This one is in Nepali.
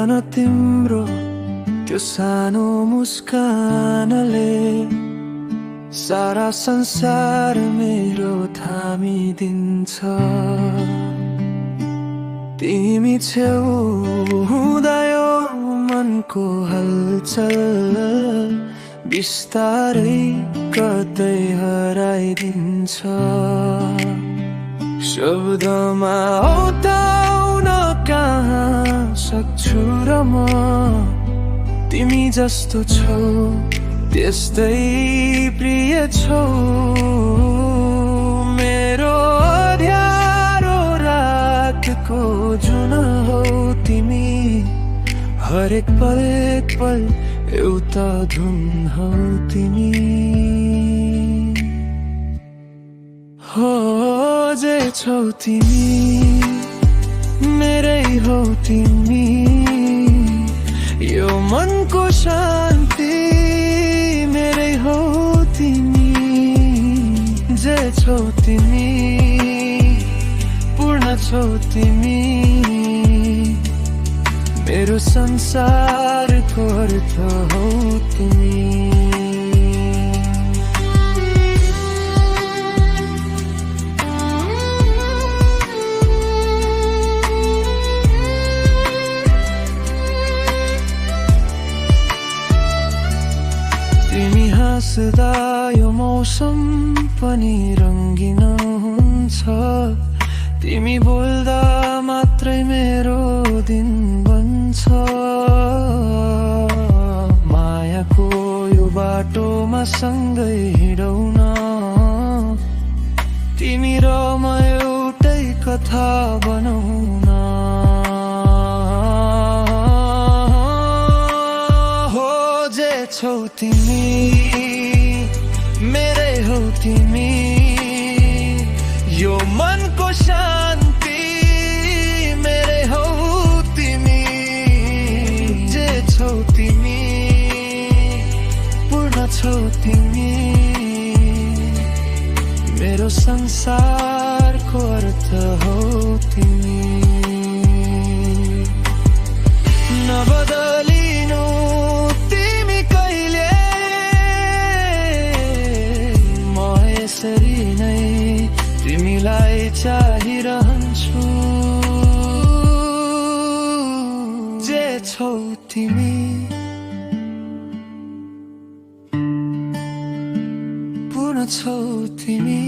बिहान तिम्रो त्यो सानो मुस्कानले सारा संसार मेरो थामिदिन्छ। तिमी छेउ हुँदा यो मनको हलचल बिस्तारै कतै हराइदिन्छ। शब्दमा औताउन कहाँ सक्छु र म, तिमी जस्तो छौ त्यस्तै प्रिय छौ। मेरो अँध्यारो रातको जुन हौ तिमी, हरेक पल एक पल एउटा धुन हौ तिमी। हो जे छौ तिमी मेरै हौ तिमी, यो मनको शान्ति मेरै हौ तिमी। जे छौ तिमी पूर्ण छौ तिमी, मेरो संसारको अर्थ हौ तिमी। तिमी हाँस्दा यो मौसम पनि रङ्गिन हुन्छ। तिमी बोल्दा मात्रै मेरो दिन बन्छ। मायाको यो बाटोमा सँगै हिँडौँ न, तिमी र म एउटै कथा बनाउँ न। हो जे छौ तिमी मेरै हौ तिमी, यो मनको शान्ति मेरै हौ तिमी। जे छौ तिमी पूर्ण छौ तिमी, मेरो संसारको अर्थ हौ तिमी। नबदलिनु तिमी कहिले, म यसरी नै तिमीलाई चाहिरहन्छु। जे छौ तिमी पूर्ण छौ तिमी।